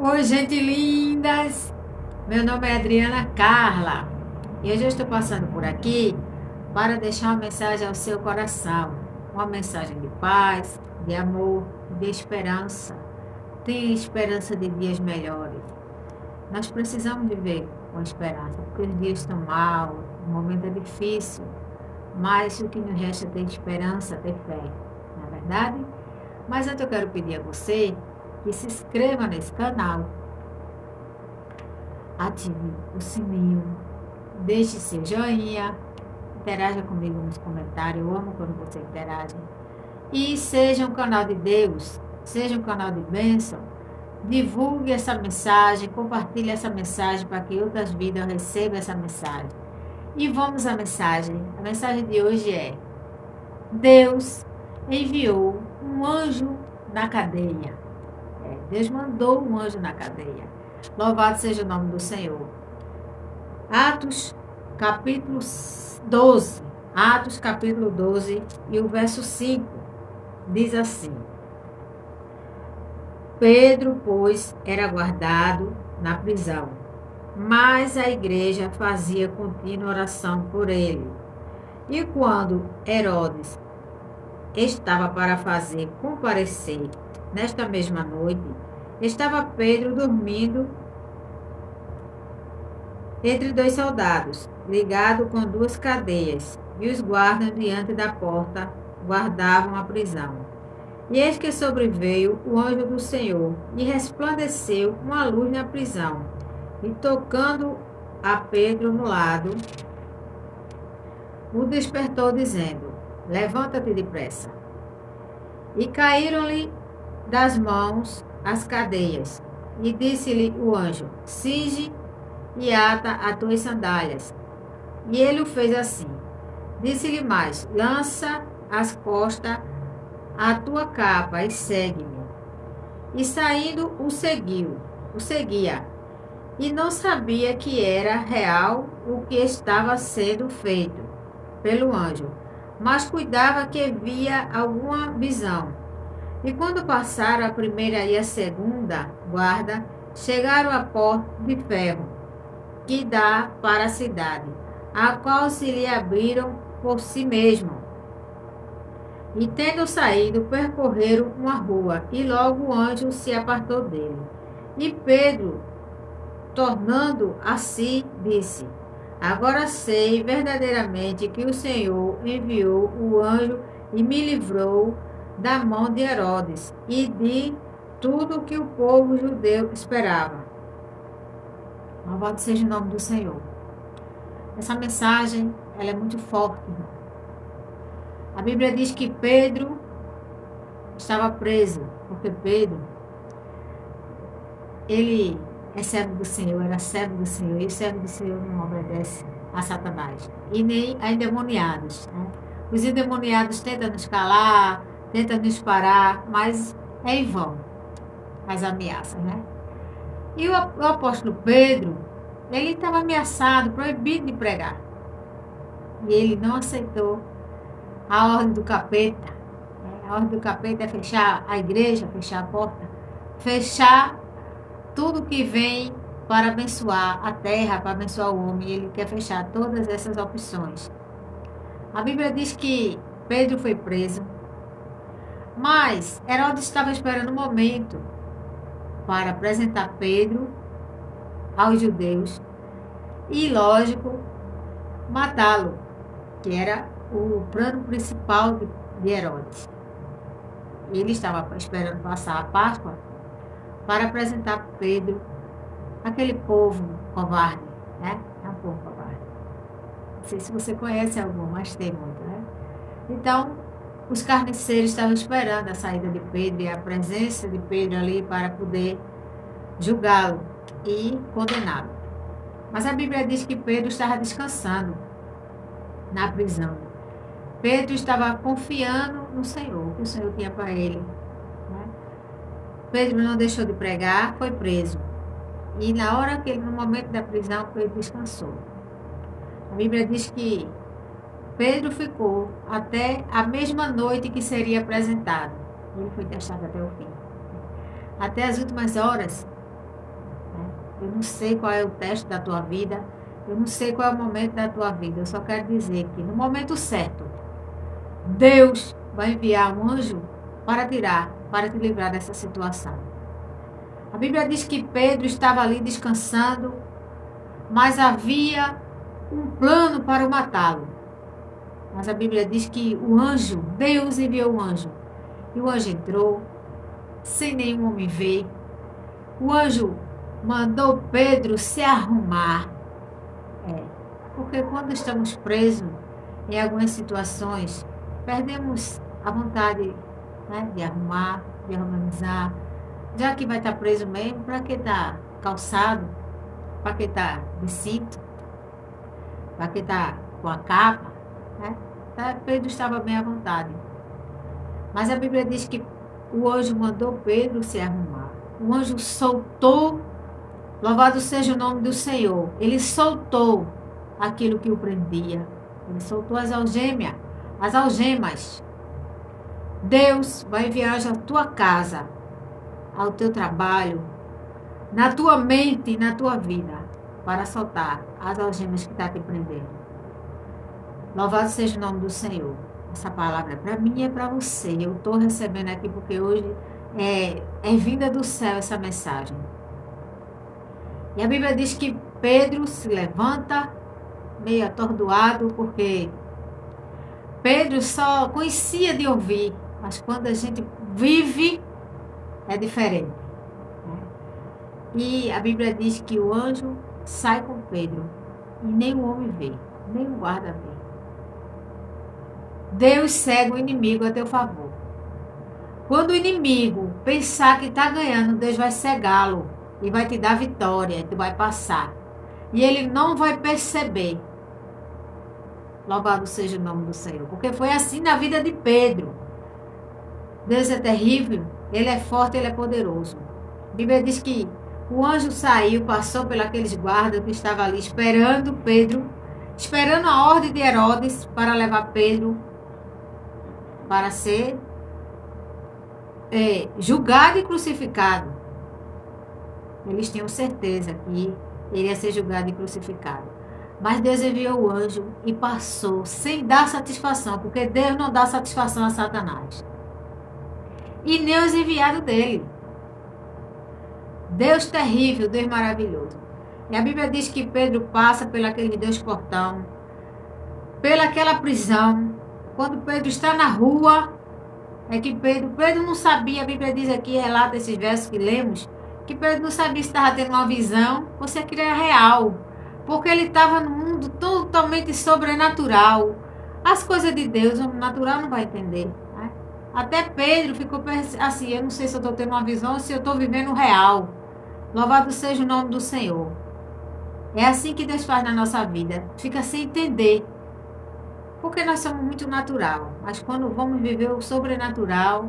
Oi, gente lindas! Meu nome é Adriana Carla e hoje eu estou passando por aqui para deixar uma mensagem ao seu coração. Uma mensagem de paz, de amor, de esperança. Tenha esperança de dias melhores. Nós precisamos viver com esperança, porque os dias estão mal, o momento é difícil, mas o que nos resta é ter esperança, ter fé, não é verdade? Mas antes eu quero pedir a você que se inscreva nesse canal, ative o sininho, deixe seu joinha, interaja comigo nos comentários, eu amo quando você interage. E seja um canal de Deus, seja um canal de bênção, divulgue essa mensagem, compartilhe essa mensagem para que outras vidas recebam essa mensagem. E vamos à mensagem. A mensagem de hoje é: Deus enviou um anjo na cadeia. Deus mandou um anjo na cadeia. Louvado seja o nome do Senhor. Atos, capítulo 12. Atos, capítulo 12 e o verso 5 diz assim: Pedro, pois, era guardado na prisão, mas a igreja fazia contínua oração por ele. E quando Herodes estava para fazer comparecer nesta mesma noite, estava Pedro dormindo entre dois soldados, ligado com duas cadeias, e os guardas diante da porta guardavam a prisão. E eis que sobreveio o anjo do Senhor, e resplandeceu uma luz na prisão, e tocando a Pedro no lado, o despertou, dizendo: Levanta-te depressa. E caíram-lhe das mãos as cadeias, e disse-lhe o anjo: Cinge e ata as tuas sandálias. E ele o fez assim. Disse-lhe mais: Lança as costas a tua capa e segue-me. E saindo o seguia, e não sabia que era real o que estava sendo feito pelo anjo, mas cuidava que via alguma visão. E quando passaram a primeira e a segunda guarda, chegaram à porta de ferro que dá para a cidade, a qual se lhe abriram por si mesmo. E tendo saído, percorreram uma rua, e logo o anjo se apartou dele. E Pedro, tornando a si, disse: Agora sei verdadeiramente que o Senhor enviou o anjo e me livrou da mão de Herodes e de tudo que o povo judeu esperava. Louvado seja o nome do Senhor. Essa mensagem, ela é muito forte, irmão. A Bíblia diz que Pedro estava preso, porque Pedro, ele é servo do Senhor, era servo do Senhor, e o servo do Senhor não obedece a Satanás, e nem a endemoniados, né? Os endemoniados tentam nos calar, tentam nos parar, mas é em vão as ameaças, né? E o apóstolo Pedro, ele estava ameaçado, proibido de pregar. E ele não aceitou a ordem do capeta. A ordem do capeta é fechar a igreja, fechar a porta, fechar tudo que vem para abençoar a terra, para abençoar o homem. Ele quer fechar todas essas opções. A Bíblia diz que Pedro foi preso, mas Herodes estava esperando um momento para apresentar Pedro aos judeus e, lógico, matá-lo, que era o plano principal de Herodes. Ele estava esperando passar a Páscoa para apresentar Pedro aquele povo covarde, né? É um povo covarde. Não sei se você conhece algum, mas tem muito, né? Então, os carniceiros estavam esperando a saída de Pedro e a presença de Pedro ali para poder julgá-lo e condená-lo. Mas a Bíblia diz que Pedro estava descansando na prisão. Pedro estava confiando no Senhor, que o Senhor tinha para ele, né? Pedro não deixou de pregar, foi preso. E na hora que no momento da prisão, Pedro descansou. A Bíblia diz que Pedro ficou até a mesma noite que seria apresentado. Ele foi testado até o fim. Até as últimas horas, Eu não sei qual é o teste da tua vida. Eu não sei qual é o momento da tua vida. Eu só quero dizer que no momento certo, Deus vai enviar um anjo para te livrar dessa situação. A Bíblia diz que Pedro estava ali descansando, mas havia um plano para o matá-lo. Mas a Bíblia diz que o anjo, Deus enviou um anjo. E o anjo entrou, sem nenhum homem ver. O anjo mandou Pedro se arrumar. Porque quando estamos presos em algumas situações, perdemos a vontade, né, de arrumar, de organizar. Já que vai estar preso mesmo, para que estar calçado? Para que estar de cinto? Para que estar com a capa? Né? Pedro estava bem à vontade. Mas a Bíblia diz que o anjo mandou Pedro se arrumar. O anjo soltou, louvado seja o nome do Senhor. Ele soltou aquilo que o prendia. Ele soltou as algemas. Deus vai enviar à tua casa, ao teu trabalho, na tua mente e na tua vida, para soltar as algemas que estão te prendendo. Louvado seja o nome do Senhor. Essa palavra é para mim e é para você. Eu estou recebendo aqui porque hoje é vinda do céu essa mensagem. E a Bíblia diz que Pedro se levanta meio atordoado, porque Pedro só conhecia de ouvir, mas quando a gente vive, é diferente. E a Bíblia diz que o anjo sai com Pedro e nem o homem vê, nem o guarda vê. Deus cega o inimigo a teu favor. Quando o inimigo pensar que está ganhando, Deus vai cegá-lo e vai te dar vitória, e tu vai passar. E ele não vai perceber. Louvado seja o nome do Senhor. Porque foi assim na vida de Pedro. Deus é terrível, ele é forte, ele é poderoso. A Bíblia diz que o anjo saiu, passou pelos guardas que estavam ali esperando Pedro, esperando a ordem de Herodes para levar Pedro para ser julgado e crucificado. Eles tinham certeza que ele ia ser julgado e crucificado. Mas Deus enviou o anjo e passou sem dar satisfação, porque Deus não dá satisfação a Satanás. E nem os enviados dele. Deus terrível, Deus maravilhoso. E a Bíblia diz que Pedro passa pelaqueles 2 portões, pelaquela prisão. Quando Pedro está na rua, é que Pedro não sabia, a Bíblia diz aqui, relata esses versos que lemos, que Pedro não sabia se estava tendo uma visão ou se aquilo era real. Porque ele estava num mundo totalmente sobrenatural. As coisas de Deus, o natural não vai entender. Né? Até Pedro ficou assim, eu não sei se eu estou tendo uma visão ou se eu estou vivendo o real. Louvado seja o nome do Senhor. É assim que Deus faz na nossa vida. Fica sem entender. Porque nós somos muito natural. Mas quando vamos viver o sobrenatural,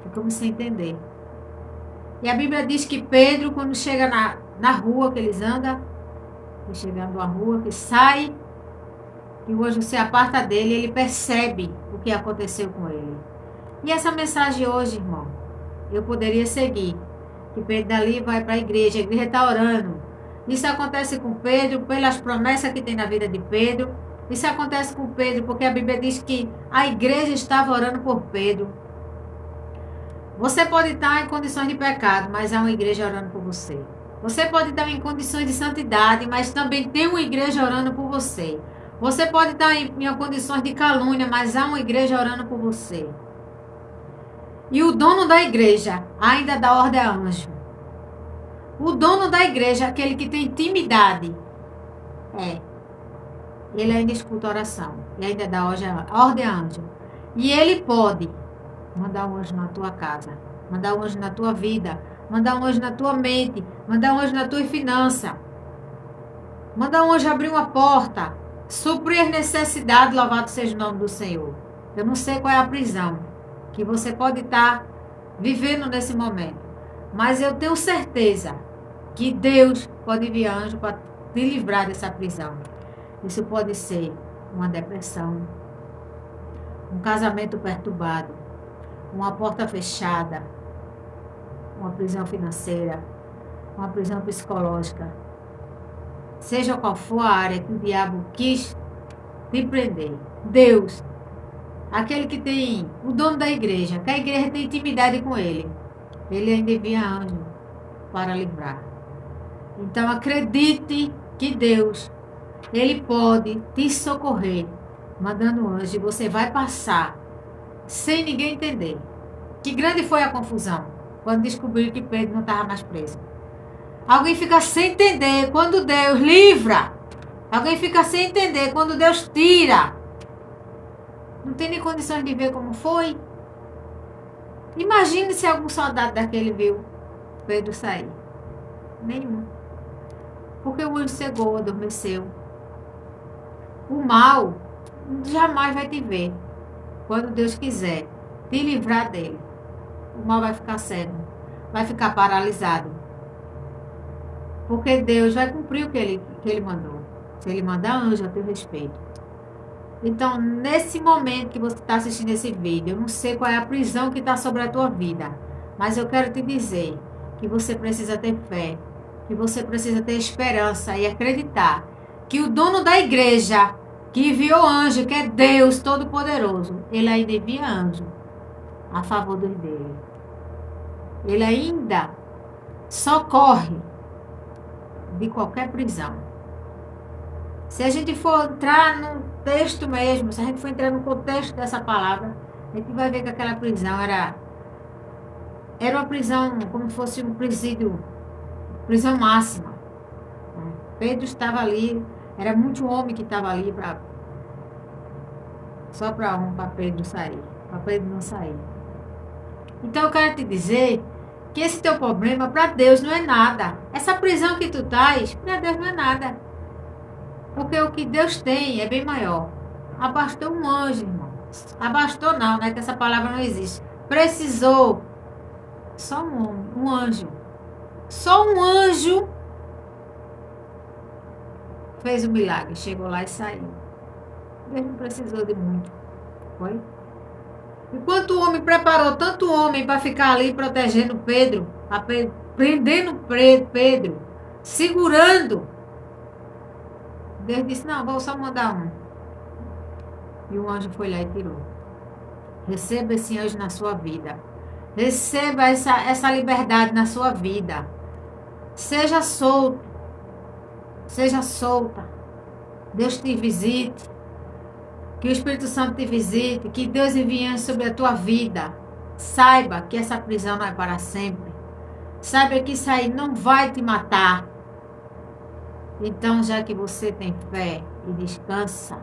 ficamos sem entender. E a Bíblia diz que Pedro, quando chega na rua que eles andam, chegando numa rua que sai, e o anjo se aparta dele, ele percebe o que aconteceu com ele. E essa mensagem hoje, irmão, eu poderia seguir. Que Pedro dali vai para a igreja está orando. Isso acontece com Pedro, pelas promessas que tem na vida de Pedro. Isso acontece com Pedro, porque a Bíblia diz que a igreja estava orando por Pedro. Você pode estar em condições de pecado, mas há uma igreja orando por você. Você pode estar em condições de santidade, mas também tem uma igreja orando por você. Você pode estar em condições de calúnia, mas há uma igreja orando por você. E o dono da igreja ainda dá ordem a anjo. O dono da igreja, aquele que tem intimidade, ele ainda escuta a oração. E ainda dá ordem a anjo. E ele pode mandar um anjo na tua casa, mandar um anjo na tua vida, mandar um anjo na tua mente, mandar um anjo na tua finança, mandar um anjo abrir uma porta, suprir as necessidades, louvado seja o nome do Senhor. Eu não sei qual é a prisão que você pode estar vivendo nesse momento, mas eu tenho certeza que Deus pode enviar anjo para te livrar dessa prisão. Isso pode ser uma depressão, um casamento perturbado, uma porta fechada, uma prisão financeira. uma prisão psicológica, seja qual for a área que o diabo quis te prender. Deus, aquele que tem o dono da igreja, que a igreja tem intimidade com ele ainda envia anjo para livrar. Então acredite que Deus, ele pode te socorrer, mandando anjo, e você vai passar sem ninguém entender. Que grande foi a confusão quando descobriram que Pedro não estava mais preso. Alguém fica sem entender quando Deus livra. Alguém fica sem entender quando Deus tira. Não tem nem condições de ver como foi. Imagine se algum soldado daquele viu Pedro sair. Nenhum. Porque o anjo cegou, adormeceu. O mal jamais vai te ver. Quando Deus quiser te livrar dele, o mal vai ficar cego. Vai ficar paralisado. Porque Deus vai cumprir o que ele mandou. Se ele mandar anjo a teu respeito. Então, nesse momento que você está assistindo esse vídeo, eu não sei qual é a prisão que está sobre a tua vida, mas eu quero te dizer que você precisa ter fé, que você precisa ter esperança e acreditar que o dono da igreja, que enviou anjo, que é Deus Todo-Poderoso, ele ainda envia anjo a favor dos dele. Ele ainda socorre de qualquer prisão. Se a gente for entrar no texto mesmo, se a gente for entrar no contexto dessa palavra, a gente vai ver que aquela prisão era uma prisão como se fosse um presídio, prisão máxima. Pedro estava ali, era muito homem que estava ali só para Pedro sair, para Pedro não sair. Então eu quero te dizer que esse teu problema para Deus não é nada. Essa prisão que tu estás, para Deus não é nada. Porque o que Deus tem é bem maior. Abastou um anjo, irmão. Abastou não, né? Que essa palavra não existe. Precisou. Só um homem, um anjo. Só um anjo fez o milagre. Chegou lá e saiu. Deus não precisou de muito. Foi? Enquanto o homem preparou tanto homem para ficar ali protegendo Pedro, prendendo Pedro, segurando. Deus disse, não, vou só mandar um. E o anjo foi lá e tirou. Receba esse anjo na sua vida. Receba essa liberdade na sua vida. Seja solto. Seja solta. Deus te visite. Que o Espírito Santo te visite. Que Deus envie anjo sobre a tua vida. Saiba que essa prisão não é para sempre. Saiba que isso aí não vai te matar. Então, já que você tem fé e descansa,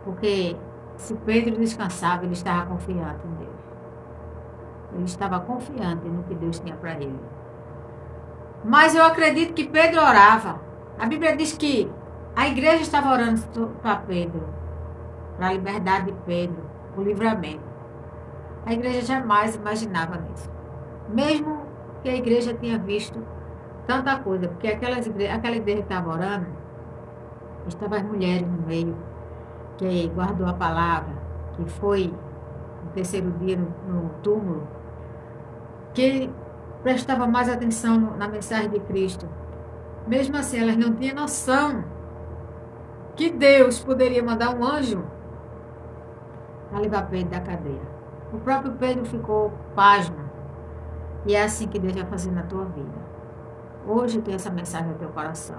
porque se Pedro descansava, ele estava confiante em Deus. Ele estava confiante no que Deus tinha para ele. Mas eu acredito que Pedro orava. A Bíblia diz que a igreja estava orando para Pedro, para a liberdade de Pedro, o livramento. A igreja jamais imaginava nisso. Mesmo que a igreja tinha visto tanta coisa, porque aquela igreja que estava orando, estavam as mulheres no meio, que guardou a palavra, que foi no terceiro dia no túmulo, que prestava mais atenção na mensagem de Cristo. Mesmo assim, elas não tinham noção que Deus poderia mandar um anjo para levar Pedro da cadeia. O próprio Pedro ficou pasmo. E é assim que Deus vai fazer na tua vida. Hoje eu tenho essa mensagem no teu coração.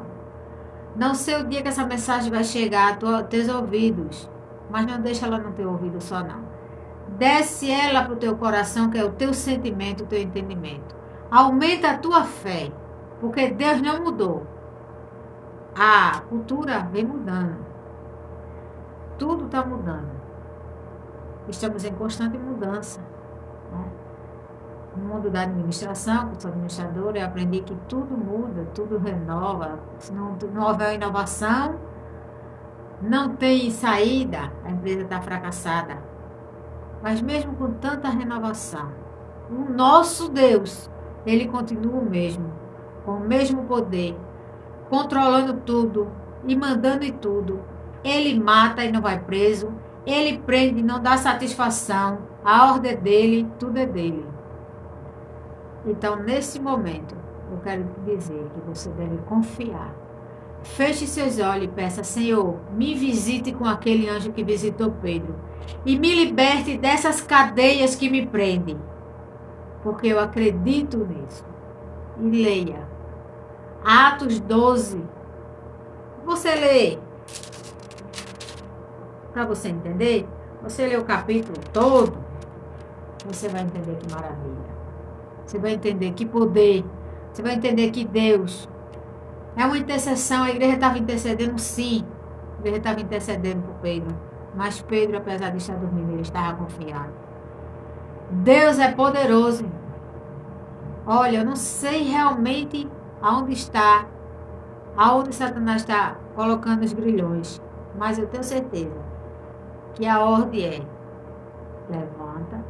Não sei o dia que essa mensagem vai chegar a teus ouvidos, mas não deixa ela no teu ouvido só não. Desce ela para o teu coração, que é o teu sentimento, o teu entendimento. Aumenta a tua fé, porque Deus não mudou. A cultura vem mudando. Tudo está mudando. Estamos em constante mudança, né? No mundo da administração, que sou administradora, eu aprendi que tudo muda, tudo renova. Se não houver inovação, não tem saída, a empresa está fracassada. Mas mesmo com tanta renovação, o nosso Deus, ele continua o mesmo, com o mesmo poder, controlando tudo e mandando em tudo. Ele mata e não vai preso, ele prende e não dá satisfação, a ordem é dele, tudo é dele. Então, nesse momento, eu quero te dizer que você deve confiar. Feche seus olhos e peça: Senhor, me visite com aquele anjo que visitou Pedro e me liberte dessas cadeias que me prendem, porque eu acredito nisso. E leia Atos 12. Você lê, para você entender, você lê o capítulo todo, você vai entender que maravilha. Você vai entender que poder. Você vai entender que Deus é uma intercessão. A igreja estava intercedendo, sim. A igreja estava intercedendo por Pedro. Mas Pedro, apesar de estar dormindo, ele estava confiado. Deus é poderoso. Olha, eu não sei realmente aonde Satanás está colocando os grilhões. Mas eu tenho certeza que a ordem é: levanta,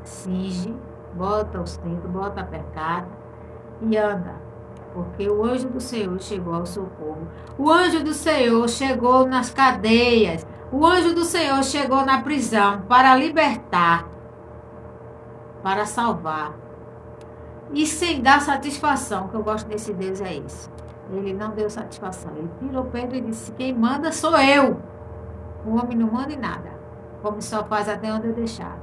cinge, bota o cinto, bota a percata e anda. Porque o anjo do Senhor chegou ao socorro. O anjo do Senhor chegou nas cadeias. O anjo do Senhor chegou na prisão para libertar, para salvar. E sem dar satisfação, que eu gosto desse Deus é isso. Ele não deu satisfação. Ele tirou Pedro e disse: quem manda sou eu. O homem não manda em nada. O homem só faz até onde eu deixar.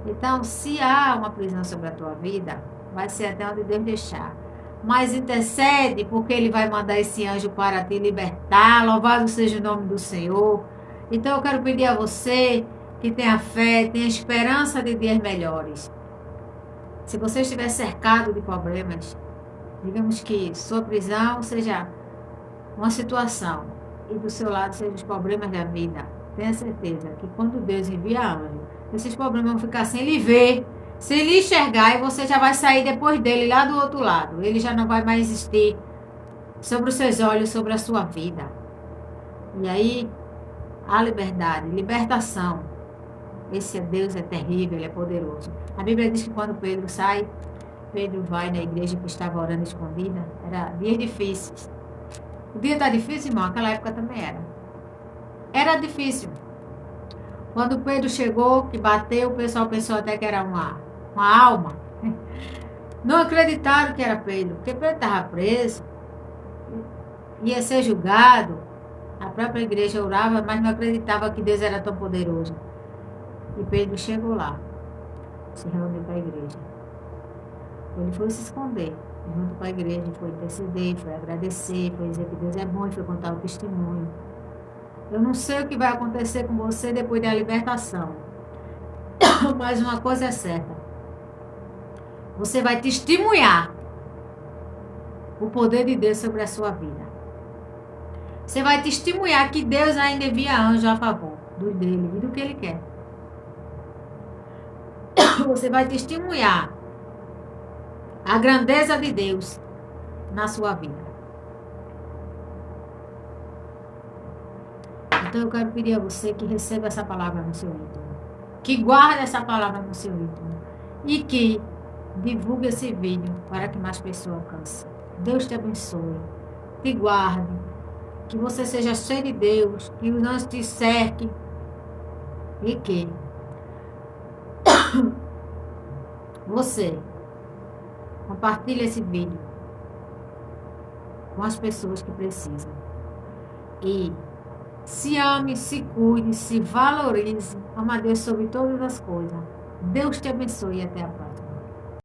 Então, se há uma prisão sobre a tua vida, vai ser até onde Deus deixar. Mas intercede, porque Ele vai mandar esse anjo para te libertar. Louvado seja o nome do Senhor. Então, eu quero pedir a você que tenha fé, tenha esperança de dias melhores. Se você estiver cercado de problemas, digamos que sua prisão seja uma situação e do seu lado sejam os problemas da vida, tenha certeza que quando Deus envia anjo, esses problemas vão ficar sem lhe ver, sem lhe enxergar, e você já vai sair depois dele lá do outro lado. Ele já não vai mais existir sobre os seus olhos, sobre a sua vida. E aí, a liberdade, libertação. Esse Deus é terrível, Ele é poderoso. A Bíblia diz que quando Pedro sai, Pedro vai na igreja que estava orando escondida. Era dias difíceis. O dia está difícil, irmão? Aquela época também era. Era difícil. Quando Pedro chegou, que bateu, o pessoal pensou até que era uma alma. Não acreditaram que era Pedro, porque Pedro estava preso, ia ser julgado. A própria igreja orava, mas não acreditava que Deus era tão poderoso. E Pedro chegou lá, se reuniu com a igreja. Ele foi se esconder junto com a igreja, foi interceder, foi agradecer, foi dizer que Deus é bom e foi contar o testemunho. Eu não sei o que vai acontecer com você depois da libertação, mas uma coisa é certa: você vai testemunhar o poder de Deus sobre a sua vida. Você vai testemunhar que Deus ainda envia anjo a favor do dele e do que ele quer. Você vai testemunhar a grandeza de Deus na sua vida. Então eu quero pedir a você que receba essa palavra no seu íntimo, que guarde essa palavra no seu íntimo e que divulgue esse vídeo para que mais pessoas alcancem. Deus te abençoe, te guarde, que você seja cheio de Deus, que os anjos te cerquem e que você compartilhe esse vídeo com as pessoas que precisam. E se ame, se cuide, se valorize. Ama a Deus sobre todas as coisas. Deus te abençoe e até a próxima.